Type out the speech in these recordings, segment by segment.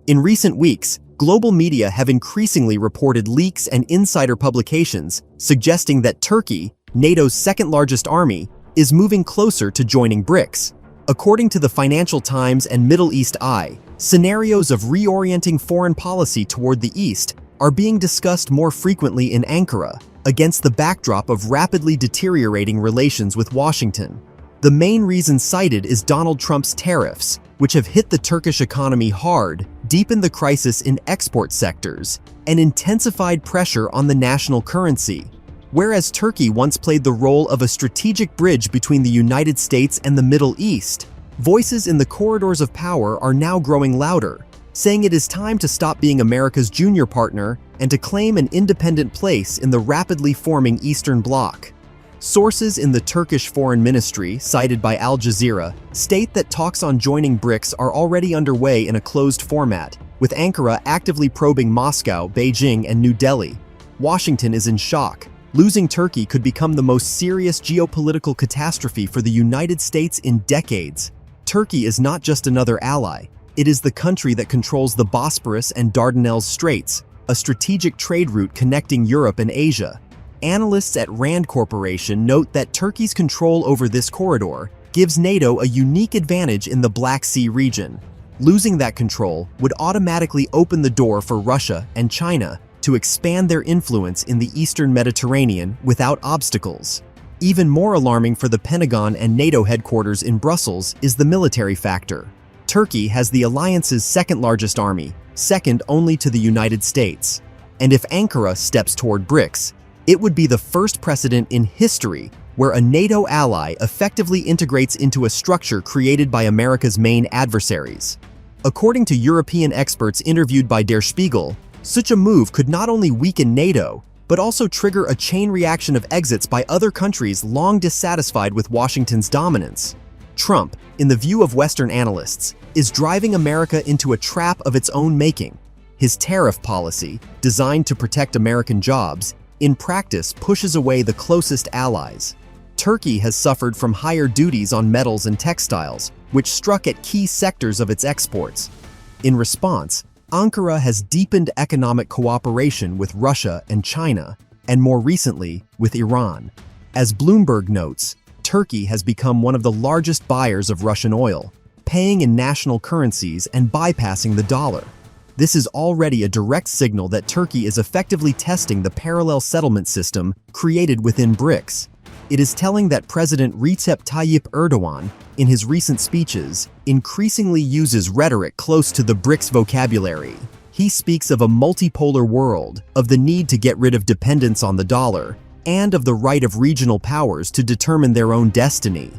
In recent weeks, global media have increasingly reported leaks and insider publications suggesting that Turkey, NATO's second-largest army, is moving closer to joining BRICS. According to the Financial Times and Middle East Eye, scenarios of reorienting foreign policy toward the East are being discussed more frequently in Ankara, against the backdrop of rapidly deteriorating relations with Washington. The main reason cited is Donald Trump's tariffs, which have hit the Turkish economy hard, deepened the crisis in export sectors, and intensified pressure on the national currency. Whereas Turkey once played the role of a strategic bridge between the United States and the Middle East, voices in the corridors of power are now growing louder, saying it is time to stop being America's junior partner and to claim an independent place in the rapidly forming Eastern Bloc. Sources in the Turkish Foreign Ministry, cited by Al Jazeera, state that talks on joining BRICS are already underway in a closed format, with Ankara actively probing Moscow, Beijing, and New Delhi. Washington is in shock. Losing Turkey could become the most serious geopolitical catastrophe for the United States in decades. Turkey is not just another ally. It is the country that controls the Bosporus and Dardanelles Straits, a strategic trade route connecting Europe and Asia. Analysts at Rand Corporation note that Turkey's control over this corridor gives NATO a unique advantage in the Black Sea region. Losing that control would automatically open the door for Russia and China to expand their influence in the Eastern Mediterranean without obstacles. Even more alarming for the Pentagon and NATO headquarters in Brussels is the military factor. Turkey has the alliance's second-largest army, second only to the United States. And if Ankara steps toward BRICS, it would be the first precedent in history where a NATO ally effectively integrates into a structure created by America's main adversaries. According to European experts interviewed by Der Spiegel, such a move could not only weaken NATO, but also trigger a chain reaction of exits by other countries long dissatisfied with Washington's dominance. Trump, in the view of Western analysts, is driving America into a trap of its own making. His tariff policy, designed to protect American jobs, in practice pushes away the closest allies. Turkey has suffered from higher duties on metals and textiles, which struck at key sectors of its exports. In response, Ankara has deepened economic cooperation with Russia and China, and more recently, with Iran. As Bloomberg notes, Turkey has become one of the largest buyers of Russian oil, paying in national currencies and bypassing the dollar. This is already a direct signal that Turkey is effectively testing the parallel settlement system created within BRICS. It is telling that President Recep Tayyip Erdogan, in his recent speeches, increasingly uses rhetoric close to the BRICS vocabulary. He speaks of a multipolar world, of the need to get rid of dependence on the dollar, and of the right of regional powers to determine their own destiny.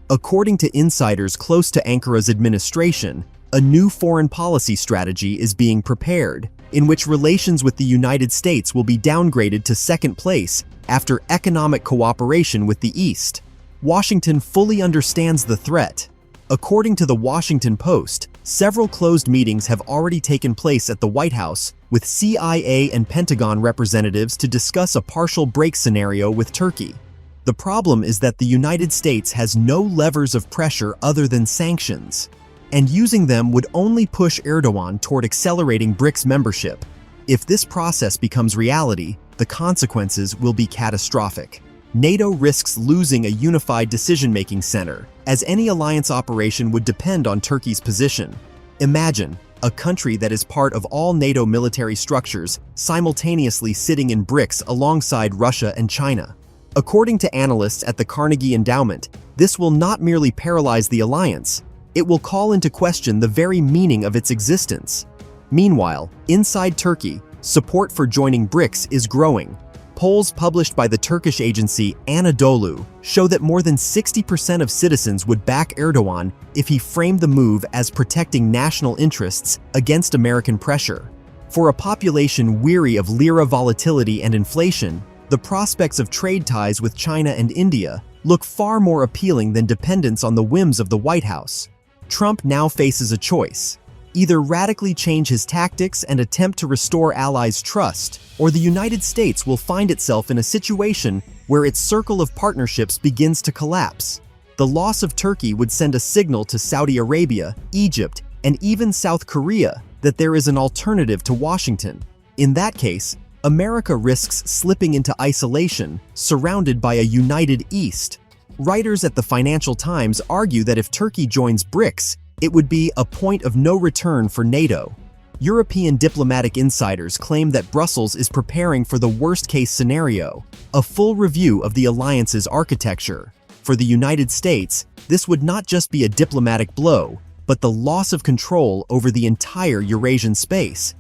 According to insiders close to Ankara's administration, a new foreign policy strategy is being prepared, in which relations with the United States will be downgraded to second place after economic cooperation with the East. Washington fully understands the threat. According to the Washington Post, several closed meetings have already taken place at the White House with CIA and Pentagon representatives to discuss a partial break scenario with Turkey. The problem is that the United States has no levers of pressure other than sanctions, and using them would only push Erdogan toward accelerating BRICS membership. If this process becomes reality, the consequences will be catastrophic. NATO risks losing a unified decision-making center, as any alliance operation would depend on Turkey's position. Imagine a country that is part of all NATO military structures simultaneously sitting in BRICS alongside Russia and China. According to analysts at the Carnegie Endowment, this will not merely paralyze the alliance, it will call into question the very meaning of its existence. Meanwhile, inside Turkey, support for joining BRICS is growing. Polls published by the Turkish agency Anadolu show that more than 60% of citizens would back Erdogan if he framed the move as protecting national interests against American pressure. For a population weary of lira volatility and inflation, the prospects of trade ties with China and India look far more appealing than dependence on the whims of the White House. Trump now faces a choice. Either radically change his tactics and attempt to restore allies' trust, or the United States will find itself in a situation where its circle of partnerships begins to collapse. The loss of Turkey would send a signal to Saudi Arabia, Egypt, and even South Korea that there is an alternative to Washington. In that case, America risks slipping into isolation, surrounded by a united East. Writers at the Financial Times argue that if Turkey joins BRICS, it would be a point of no return for NATO. European diplomatic insiders claim that Brussels is preparing for the worst-case scenario, a full review of the alliance's architecture. For the United States, this would not just be a diplomatic blow, but the loss of control over the entire Eurasian space.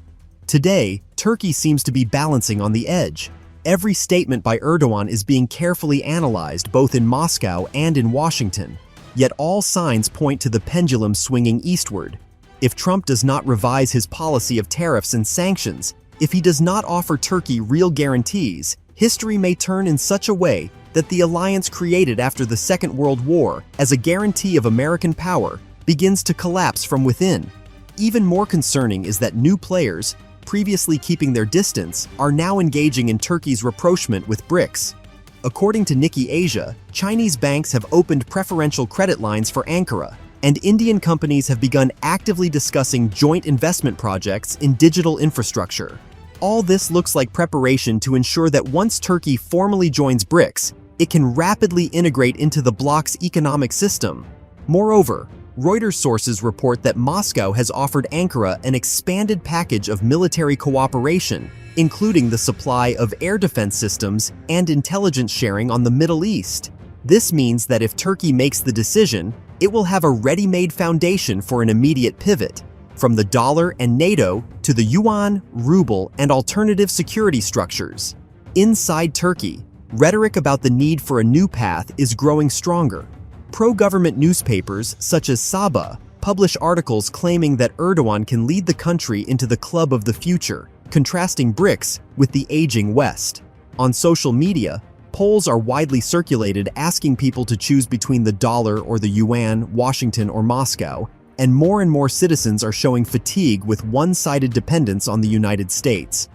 Today, Turkey seems to be balancing on the edge. Every statement by Erdogan is being carefully analyzed both in Moscow and in Washington, yet all signs point to the pendulum swinging eastward. If Trump does not revise his policy of tariffs and sanctions, if he does not offer Turkey real guarantees, history may turn in such a way that the alliance created after the Second World War as a guarantee of American power begins to collapse from within. Even more concerning is that new players, previously keeping their distance, are now engaging in Turkey's rapprochement with BRICS. According to Nikkei Asia, Chinese banks have opened preferential credit lines for Ankara, and Indian companies have begun actively discussing joint investment projects in digital infrastructure. All this looks like preparation to ensure that once Turkey formally joins BRICS, it can rapidly integrate into the bloc's economic system. Moreover, Reuters sources report that Moscow has offered Ankara an expanded package of military cooperation, including the supply of air defense systems and intelligence sharing on the Middle East. This means that if Turkey makes the decision, it will have a ready-made foundation for an immediate pivot, from the dollar and NATO to the yuan, ruble, and alternative security structures. Inside Turkey, rhetoric about the need for a new path is growing stronger. Pro-government newspapers, such as Sabah, publish articles claiming that Erdogan can lead the country into the club of the future, contrasting BRICS with the aging West. On social media, polls are widely circulated asking people to choose between the dollar or the yuan, Washington or Moscow, and more citizens are showing fatigue with one-sided dependence on the United States.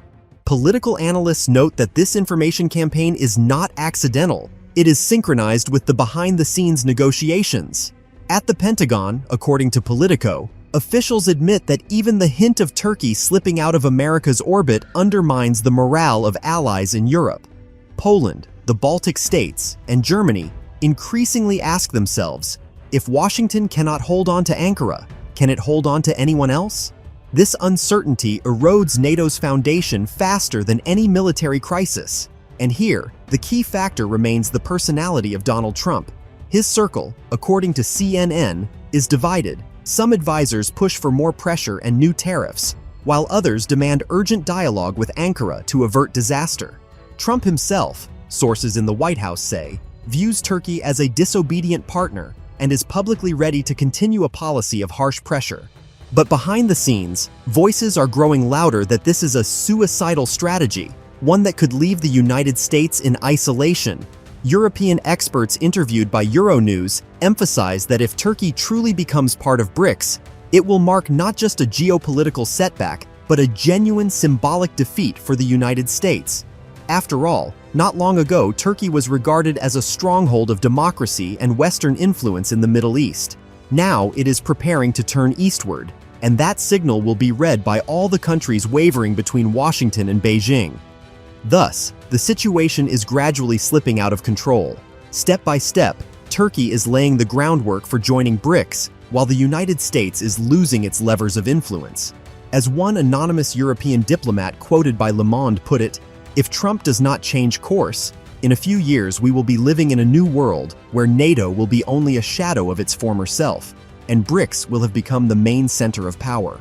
Political analysts note that this information campaign is not accidental. It is synchronized with the behind-the-scenes negotiations. At the Pentagon, according to Politico, officials admit that even the hint of Turkey slipping out of America's orbit undermines the morale of allies in Europe. Poland, the Baltic states, and Germany increasingly ask themselves, if Washington cannot hold on to Ankara, can it hold on to anyone else? This uncertainty erodes NATO's foundation faster than any military crisis. And here, the key factor remains the personality of Donald Trump. His circle, according to CNN, is divided. Some advisors push for more pressure and new tariffs, while others demand urgent dialogue with Ankara to avert disaster. Trump himself, sources in the White House say, views Turkey as a disobedient partner and is publicly ready to continue a policy of harsh pressure. But behind the scenes, voices are growing louder that this is a suicidal strategy, one that could leave the United States in isolation. European experts interviewed by Euronews emphasize that if Turkey truly becomes part of BRICS, it will mark not just a geopolitical setback, but a genuine symbolic defeat for the United States. After all, not long ago, Turkey was regarded as a stronghold of democracy and Western influence in the Middle East. Now it is preparing to turn eastward, and that signal will be read by all the countries wavering between Washington and Beijing. Thus, the situation is gradually slipping out of control. Step by step, Turkey is laying the groundwork for joining BRICS, while the United States is losing its levers of influence. As one anonymous European diplomat quoted by Le Monde put it, "If Trump does not change course, in a few years we will be living in a new world where NATO will be only a shadow of its former self, and BRICS will have become the main center of power."